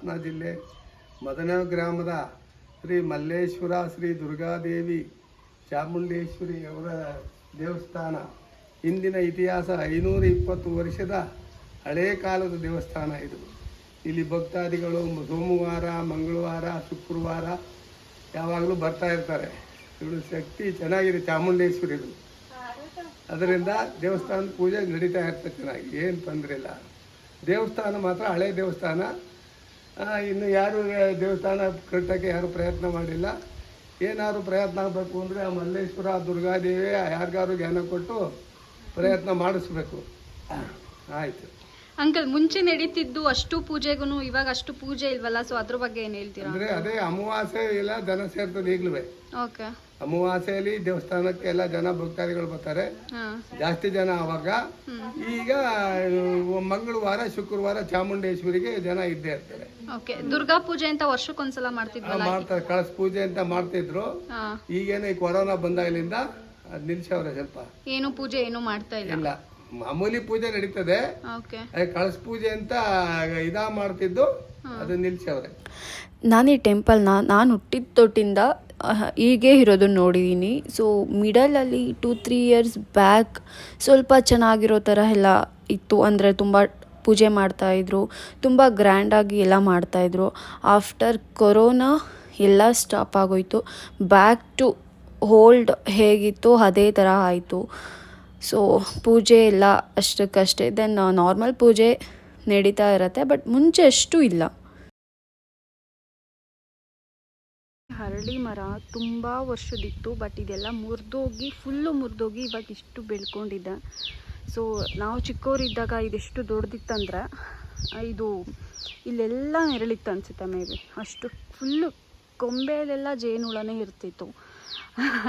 ಹಾಸನ ಜಿಲ್ಲೆ ಮದನ ಗ್ರಾಮದ ಶ್ರೀ ಮಲ್ಲೇಶ್ವರ ಶ್ರೀ ದುರ್ಗಾದೇವಿ ಚಾಮುಂಡೇಶ್ವರಿ ಅವರ ದೇವಸ್ಥಾನ. ಇಂದಿನ ಇತಿಹಾಸ 520 ವರ್ಷದ ಹಳೇ ಕಾಲದ ದೇವಸ್ಥಾನ ಇದು. ಇಲ್ಲಿ ಭಕ್ತಾದಿಗಳು ಸೋಮವಾರ, ಮಂಗಳವಾರ, ಶುಕ್ರವಾರ ಯಾವಾಗಲೂ ಬರ್ತಾ ಇರ್ತಾರೆ. ಇವಳು ಶಕ್ತಿ ಚೆನ್ನಾಗಿದೆ, ಚಾಮುಂಡೇಶ್ವರಿದು. ಅದರಿಂದ ದೇವಸ್ಥಾನದ ಪೂಜೆ ನಡೀತಾ ಇರ್ತದೆ ಚೆನ್ನಾಗಿ, ಏನು ತೊಂದರೆ ಇಲ್ಲ. ದೇವಸ್ಥಾನ ಮಾತ್ರ ಹಳೆ ದೇವಸ್ಥಾನ. ಇನ್ನು ಯಾರು ದೇವಸ್ಥಾನ ಕಟ್ಟೋಕ್ಕೆ ಯಾರು ಪ್ರಯತ್ನ ಮಾಡಿಲ್ಲ. ಏನಾದ್ರು ಪ್ರಯತ್ನ ಆಗಬೇಕು ಅಂದರೆ ಆ ಮಲ್ಲೇಶ್ವರ ದುರ್ಗಾದೇವಿ ಯಾರಿಗಾರು ಜ್ಞಾನ ಕೊಟ್ಟು ಪ್ರಯತ್ನ ಮಾಡಿಸ್ಬೇಕು. ಆಯಿತು ಅಂಕಲ್. ಮುಂಚೆ ನಡೀತಿದ್ದು ಅಷ್ಟು ಪೂಜೆಗೂ ಇವಾಗ ಅಷ್ಟು ಪೂಜೆ ಇಲ್ವಲ್ಲ, ಸೊ ಅದ್ರ ಬಗ್ಗೆ ಏನು ಹೇಳ್ತೀರಾ? ಅಂದರೆ ಅದೇ ಅಮಾವಾಸ್ಯೆ ಎಲ್ಲ ಜನ ಸೇರ್ತದೆ ಈಗಲೂ. ಓಕೆ. ಅಮಾವಾಸ್ಯೆಯಲ್ಲಿ ದೇವಸ್ಥಾನಕ್ಕೆ ಎಲ್ಲ ಜನ ಭಕ್ತಾದಿಗಳು ಬರ್ತಾರೆ, ಜಾಸ್ತಿ ಜನ. ಆವಾಗ ಈಗ ಮಂಗಳವಾರ, ಶುಕ್ರವಾರ ಚಾಮುಂಡೇಶ್ವರಿಗೆ ಜನ ಇದ್ದೇ ಇರ್ತಾರೆ. ಓಕೆ. ದುರ್ಗಾ ಪೂಜೆ ಅಂತ ವರ್ಷಕ್ಕೊಂದ್ಸಲ ಮಾಡ್ತಾರೆ, ಕಳಸ ಪೂಜೆ ಅಂತ ಮಾಡ್ತಿದ್ರು. ಈಗೇನು ಈ ಕೊರೋನಾ ಬಂದಾಗಲಿಂದ ಅದ್ ನಿಲ್ಸವ್ರೆ ಸ್ವಲ್ಪ. ಏನು ಪೂಜೆ ಏನು ಮಾಡ್ತಾ ಇಲ್ಲ. ಮಾಮೂಲಿ ಪೂಜೆ ನಡೀತದೆ, ಕಳಸ ಪೂಜೆ ಅಂತ ಮಾಡ್ತಿದ್ದು ಅದು ನಿಲ್ಸವ್ರೆ. ನಾನು ಈ ಟೆಂಪಲ್ನ ನಾನು ಹುಟ್ಟಿದ ತೊಟ್ಟಿಂದ ಹೀಗೆ ಇರೋದನ್ನು ನೋಡಿದ್ದೀನಿ. ಸೊ ಮಿಡಲಲ್ಲಿ 2-3 ಇಯರ್ಸ್ ಬ್ಯಾಕ್ ಸ್ವಲ್ಪ ಚೆನ್ನಾಗಿರೋ ಥರ ಎಲ್ಲ ಇತ್ತು. ಅಂದರೆ ತುಂಬ ಪೂಜೆ ಮಾಡ್ತಾಯಿದ್ರು, ತುಂಬ ಗ್ರ್ಯಾಂಡಾಗಿ ಎಲ್ಲ ಮಾಡ್ತಾಯಿದ್ರು. ಆಫ್ಟರ್ ಕೊರೋನಾ ಎಲ್ಲ ಸ್ಟಾಪ್ ಆಗೋಯಿತು. ಬ್ಯಾಕ್ ಟು ಓಲ್ಡ್ ಹೇಗಿತ್ತು ಅದೇ ಥರ ಆಯಿತು. ಸೊ ಪೂಜೆ ಎಲ್ಲ ಅಷ್ಟಕ್ಕಷ್ಟೇ. ದೆನ್ ನಾರ್ಮಲ್ ಪೂಜೆ ನಡೀತಾ ಇರತ್ತೆ, ಬಟ್ ಮುಂಚೆ ಅಷ್ಟು ಇಲ್ಲ. ಹರಳಿ ಮರ ತುಂಬ ವರ್ಷದಿತ್ತು, ಬಟ್ ಇದೆಲ್ಲ ಫುಲ್ಲು ಮುರಿದೋಗಿ ಇವಾಗ ಇಷ್ಟು ಬೆಳ್ಕೊಂಡಿದೆ. ಸೊ ನಾವು ಚಿಕ್ಕವರಿದ್ದಾಗ ಇದೆಷ್ಟು ದೊಡ್ಡದಿತ್ತಂದ್ರೆ ಇದು ಇಲ್ಲೆಲ್ಲ ನೆರಳಿತ್ತು ಅನಿಸುತ್ತೆ. ಮೇ ಬಿ ಅಷ್ಟು ಫುಲ್ಲು ಕೊಂಬೆಯಲ್ಲೆಲ್ಲ ಜೇನುಳನೇ ಇರ್ತಿತ್ತು.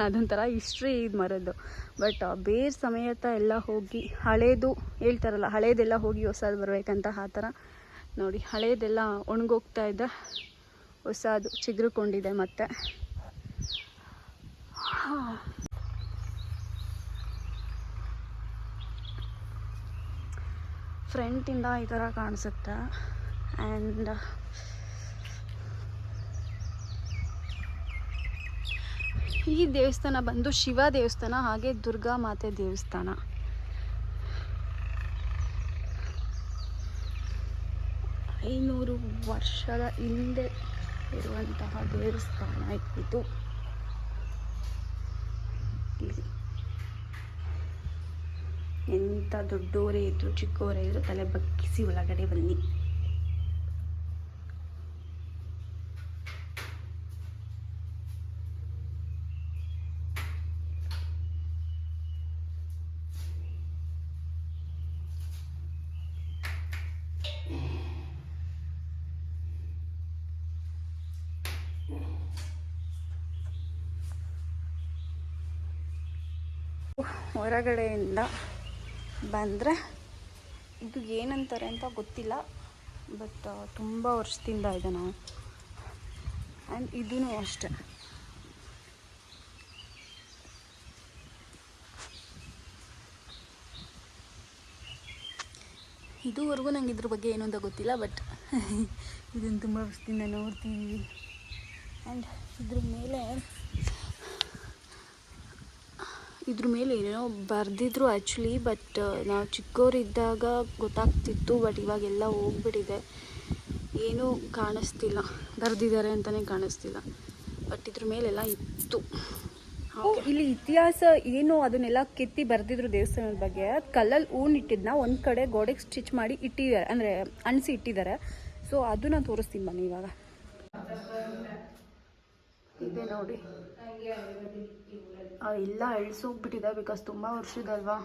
ಅದೊಂಥರ ಹಿಸ್ಟ್ರಿ ಇದು ಮರದ್ದು. ಬಟ್ ಬೇರೆ ಸಮೇತ ಎಲ್ಲ ಹೋಗಿ ಹಳೇದು ಹೇಳ್ತಾರಲ್ಲ, ಹಳೇದೆಲ್ಲ ಹೋಗಿ ಹೊಸದು ಬರಬೇಕಂತ ಆ ಥರ ನೋಡಿ ಹಳೇದೆಲ್ಲ ಒಣಗೋಗ್ತಾ ಇದೆ, ಹೊಸದು ಚಿಗುರುಕೊಂಡಿದೆ. ಮತ್ತೆ ಫ್ರಂಟಿಂದ ಈ ಥರ ಕಾಣಿಸುತ್ತೆ. ಆ್ಯಂಡ್ ಈ ದೇವಸ್ಥಾನ ಬಂದು ಶಿವ ದೇವಸ್ಥಾನ, ಹಾಗೆ ದುರ್ಗಾ ಮಾತೆ ದೇವಸ್ಥಾನ. ಐನೂರು ವರ್ಷದ ಹಿಂದೆ ಇರುವಂತಹ ದೇವಸ್ಥಾನ ಇದು. ಎಂಥ ದೊಡ್ಡವರೇ ಇದ್ರು ಚಿಕ್ಕವರೇ ಇದ್ರು ತಲೆ ಬಗ್ಗಿಸಿ ಒಳಗಡೆ ಬನ್ನಿ. ಹೊರಗಡೆಯಿಂದ ಬಂದರೆ ಇದು ಏನಂತಾರೆ ಅಂತ ಗೊತ್ತಿಲ್ಲ, ಬಟ್ ತುಂಬ ವರ್ಷದಿಂದ ಇದೆ ನಾವು. ಆ್ಯಂಡ್ ಇದೂ ಅಷ್ಟೆ. ಇದುವರೆಗೂ ನಂಗೆ ಇದ್ರ ಬಗ್ಗೆ ಏನು ಅಂತ ಗೊತ್ತಿಲ್ಲ, ಬಟ್ ಇದನ್ನು ತುಂಬ ವರ್ಷದಿಂದ ನೋಡ್ತೀವಿ. ಆ್ಯಂಡ್ ಇದ್ರ ಮೇಲೆ ಏನೋ ಬರೆದಿದ್ರು ಆ್ಯಕ್ಚುಲಿ, ಬಟ್ ನಾವು ಚಿಕ್ಕವರಿದ್ದಾಗ ಗೊತ್ತಾಗ್ತಿತ್ತು. ಬಟ್ ಇವಾಗೆಲ್ಲ ಹೋಗ್ಬಿಟ್ಟಿದೆ, ಏನೂ ಕಾಣಿಸ್ತಿಲ್ಲ. ಬರೆದಿದ್ದಾರೆ ಅಂತಲೇ ಕಾಣಿಸ್ತಿಲ್ಲ, ಬಟ್ ಇದ್ರ ಮೇಲೆಲ್ಲ ಇತ್ತು. ಇಲ್ಲಿ ಇತಿಹಾಸ ಏನು ಅದನ್ನೆಲ್ಲ ಕೆತ್ತಿ ಬರೆದಿದ್ರು ದೇವಸ್ಥಾನದ ಬಗ್ಗೆ. ಕಲ್ಲಲ್ಲಿ ಇಟ್ಟಿದ್ದನ್ನ ಒಂದು ಕಡೆ ಗೋಡೆಗೆ ಸ್ಟಿಚ್ ಮಾಡಿ ಇಟ್ಟಿದ್ದಾರೆ, ಅಂದರೆ ಅಣಿಸಿ ಇಟ್ಟಿದ್ದಾರೆ. ಸೊ ಅದನ್ನ ತೋರಿಸ್ತೀನಿ ಬನ್ನಿ ಇವಾಗ. ಇದೆ ನೋಡಿ, ಎಲ್ಲ ಅಳಿಸೋಗ್ಬಿಟ್ಟಿದೆ, ಬಿಕಾಸ್ ತುಂಬ ವರ್ಷದಲ್ವಾ.